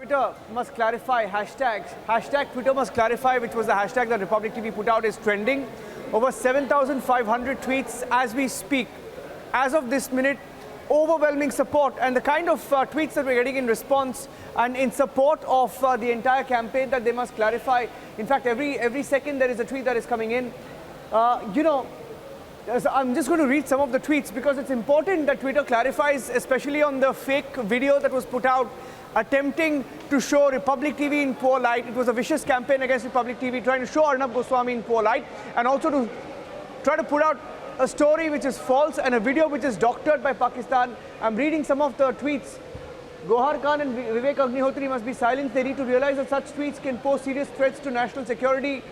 Twitter must clarify hashtags. Hashtag Twitter must clarify, which was the hashtag that Republic TV put out, is trending. Over 7,500 tweets as we speak. As of this minute, overwhelming support, and the kind of tweets that we're getting in response and in support of the entire campaign that they must clarify. In fact, every second there is a tweet that is coming in. I'm just going to read some of the tweets because it's important that Twitter clarifies, especially on the fake video that was put out attempting to show Republic TV in poor light. It was a vicious campaign against Republic TV, trying to show Arnab Goswami in poor light, and also to try to put out a story which is false and a video which is doctored by Pakistan. I'm reading some of the tweets. Gohar Khan and Vivek Agnihotri must be silenced. They need to realize that such tweets can pose serious threats to national security.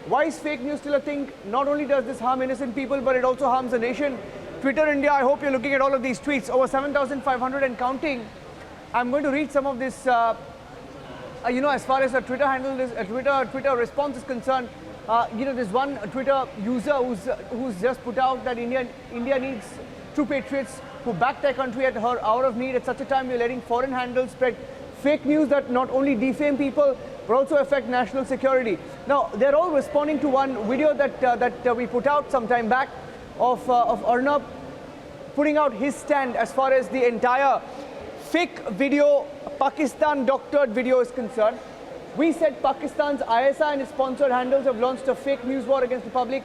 Why is fake news still a thing? Not only does this harm innocent people, but it also harms the nation. Twitter India, I hope you're looking at all of these tweets. Over 7,500 and counting. I'm going to read some of this, as far as a Twitter handle, Twitter response is concerned. There's one Twitter user who's just put out that India needs true patriots who back their country at her hour of need. At such a time, we're letting foreign handles spread fake news that not only defame people, but also affect national security. Now, they're all responding to one video that we put out some time back of Arnab putting out his stand as far as the entire fake video, Pakistan doctored video is concerned. We said Pakistan's ISI and its sponsored handles have launched a fake news war against the public.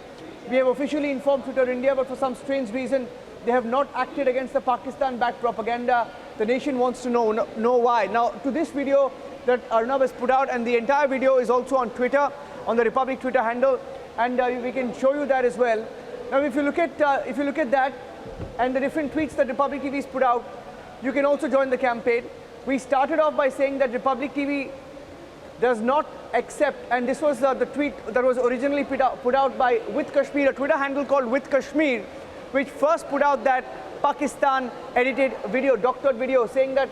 We have officially informed Twitter India, but for some strange reason, they have not acted against the Pakistan-backed propaganda. The nation wants to know why. Now, to this video that Arnab has put out, and the entire video is also on Twitter, on the Republic Twitter handle, and we can show you that as well. Now, if you look at that and the different tweets that Republic TV has put out, you can also join the campaign. We started off by saying that Republic TV does not accept, and this was the tweet that was originally put out by With Kashmir, a Twitter handle called With Kashmir, which first put out that Pakistan edited video, doctored video, saying that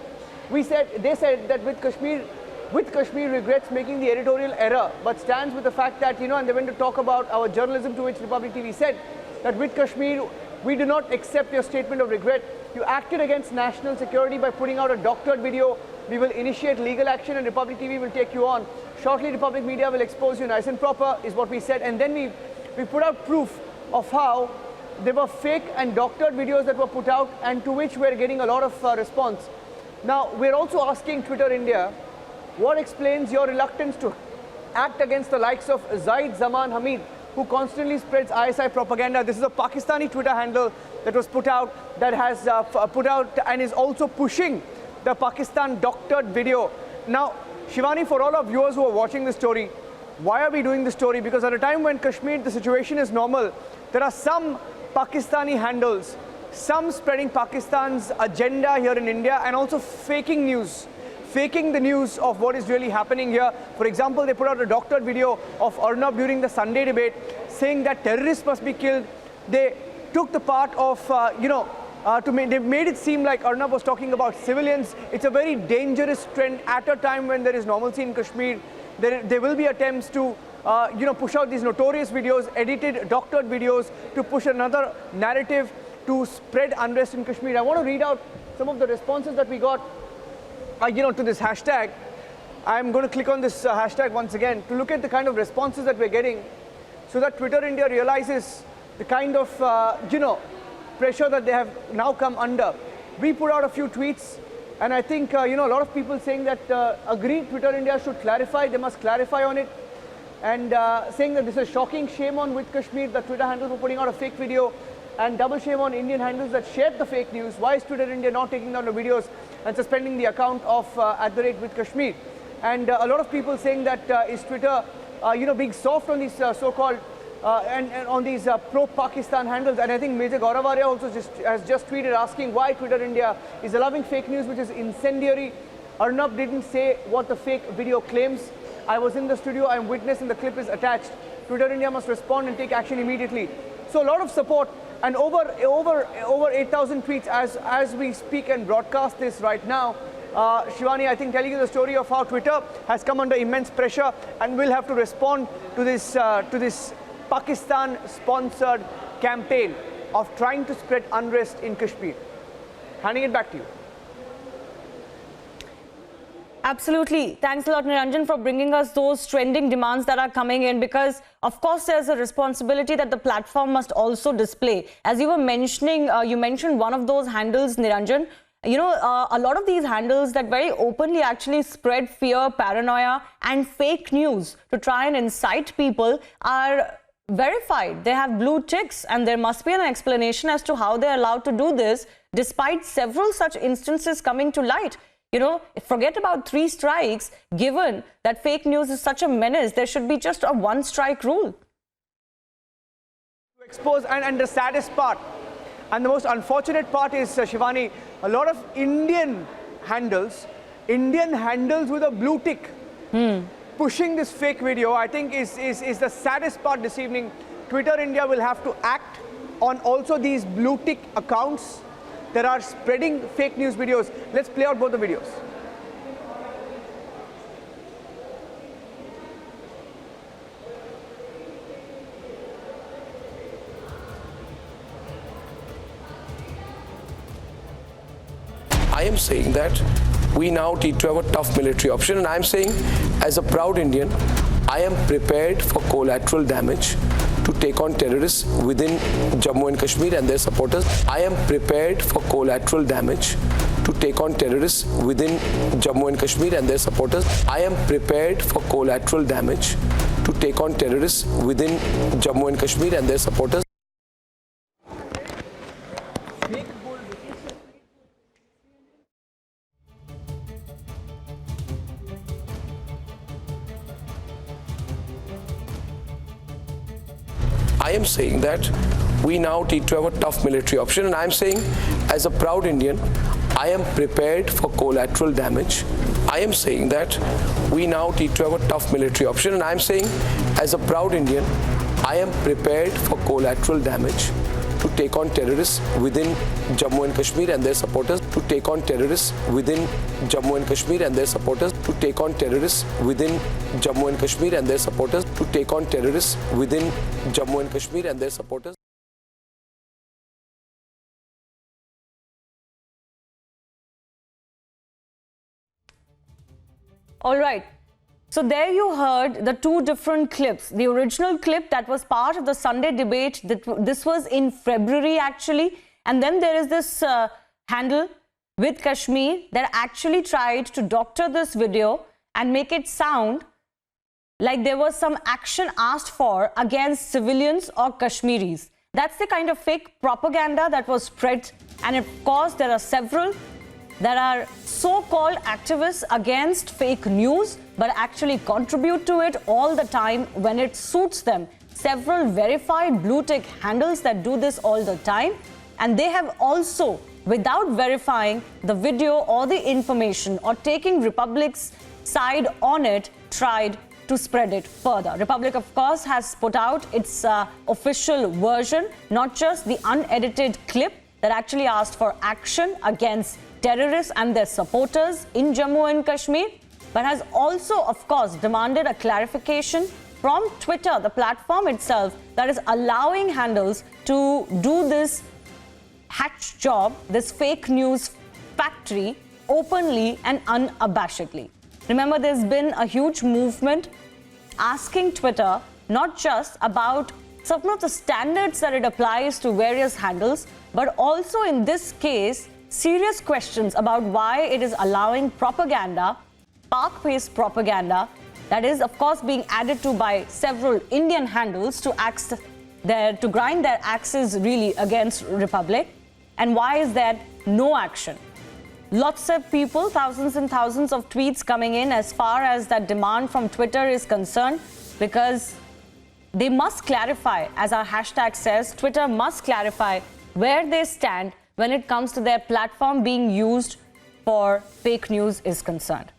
they said that With Kashmir regrets making the editorial error, but stands with the fact that, and they went to talk about our journalism, to which Republic TV said that With Kashmir, we do not accept your statement of regret. You acted against national security by putting out a doctored video. We will initiate legal action and Republic TV will take you on. Shortly, Republic Media will expose you nice and proper, is what we said. And then we put out proof of how there were fake and doctored videos that were put out, and to which we're getting a lot of response. Now, we're also asking Twitter India, what explains your reluctance to act against the likes of Zaid Zaman Hamid, who constantly spreads ISI propaganda? This is a Pakistani Twitter handle that was put out, that has put out and is also pushing the Pakistan doctored video. Now, Shivani, for all our viewers who are watching this story, why are we doing this story? Because at a time when Kashmir, the situation is normal, there are some Pakistani handles, some spreading Pakistan's agenda here in India, and also faking the news of what is really happening here. For example, they put out a doctored video of Arnab during the Sunday debate saying that terrorists must be killed. They took the part of, they made it seem like Arnab was talking about civilians. It's a very dangerous trend at a time when there is normalcy in Kashmir. There will be attempts to, push out these notorious videos, edited, doctored videos, to push another narrative to spread unrest in Kashmir. I want to read out some of the responses that we got, to this hashtag. I'm going to click on this hashtag once again to look at the kind of responses that we're getting, so that Twitter India realizes the kind of, pressure that they have now come under. We put out a few tweets, and I think, a lot of people saying that agree Twitter India should clarify, they must clarify on it, and saying that this is shocking. Shame on With Kashmir, the Twitter handle, for putting out a fake video, and double shame on Indian handles that shared the fake news. Why is Twitter India not taking down the videos and suspending the account of @With Kashmir? And a lot of people saying that is Twitter, being soft on these so-called and on these pro-Pakistan handles. And I think Major Gaurav also has just tweeted asking why Twitter India is allowing fake news, which is incendiary. Arnab didn't say what the fake video claims. I was in the studio, I'm witness, and the clip is attached. Twitter India must respond and take action immediately. So a lot of support, and over 8,000 tweets as we speak and broadcast this right now. Shivani, I think telling you the story of how Twitter has come under immense pressure and will have to respond to this Pakistan-sponsored campaign of trying to spread unrest in Kashmir. Handing it back to you. Absolutely. Thanks a lot, Niranjan, for bringing us those trending demands that are coming in, because, of course, there's a responsibility that the platform must also display. As you were mentioning, you mentioned one of those handles, Niranjan. You know, a lot of these handles that very openly actually spread fear, paranoia, and fake news to try and incite people are verified. They have blue ticks, and there must be an explanation as to how they're allowed to do this, despite several such instances coming to light. You know, forget about 3 strikes. Given that fake news is such a menace, there should be just a 1-strike rule. To expose, and the saddest part, and the most unfortunate part is, Shivani, a lot of Indian handles with a blue tick, pushing this fake video, I think is the saddest part this evening. Twitter India will have to act on also these blue tick accounts that are spreading fake news videos. Let's play out both the videos. I am saying that we now need to have a tough military option, and I am saying, as a proud Indian, I am prepared for collateral damage to take on terrorists within Jammu and Kashmir and their supporters. I am prepared for collateral damage to take on terrorists within Jammu and Kashmir and their supporters. I am prepared for collateral damage to take on terrorists within Jammu and Kashmir and their supporters. I am saying that we now need to have a tough military option, and I am saying, as a proud Indian, I am prepared for collateral damage. I am saying that we now need to have a tough military option, and I am saying, as a proud Indian, I am prepared for collateral damage to take on terrorists within Jammu and Kashmir and their supporters, to take on terrorists within Jammu and Kashmir and their supporters, to take on terrorists within Jammu and Kashmir and their supporters, to take on terrorists within Jammu and Kashmir and their supporters. All right. So there you heard the 2 different clips. The original clip that was part of the Sunday debate, this was in February actually. And then there is this handle with Kashmir that actually tried to doctor this video and make it sound like there was some action asked for against civilians or Kashmiris. That's the kind of fake propaganda that was spread. And of course, there are several that are so-called activists against fake news, but actually contribute to it all the time when it suits them. Several verified blue tick handles that do this all the time, and they have also, without verifying the video or the information or taking Republic's side on it, tried to spread it further. Republic, of course, has put out its official version, not just the unedited clip that actually asked for action against terrorists and their supporters in Jammu and Kashmir, but has also, of course, demanded a clarification from Twitter, the platform itself, that is allowing handles to do this hatch job, this fake news factory, openly and unabashedly. Remember, there's been a huge movement asking Twitter not just about some of the standards that it applies to various handles, but also in this case, serious questions about why it is allowing propaganda, park-based propaganda, that is, of course, being added to by several Indian handles to grind their axes really against Republic. And why is there no action? Lots of people, thousands and thousands of tweets coming in as far as that demand from Twitter is concerned, because they must clarify, as our hashtag says, Twitter must clarify where they stand when it comes to their platform being used for fake news is concerned.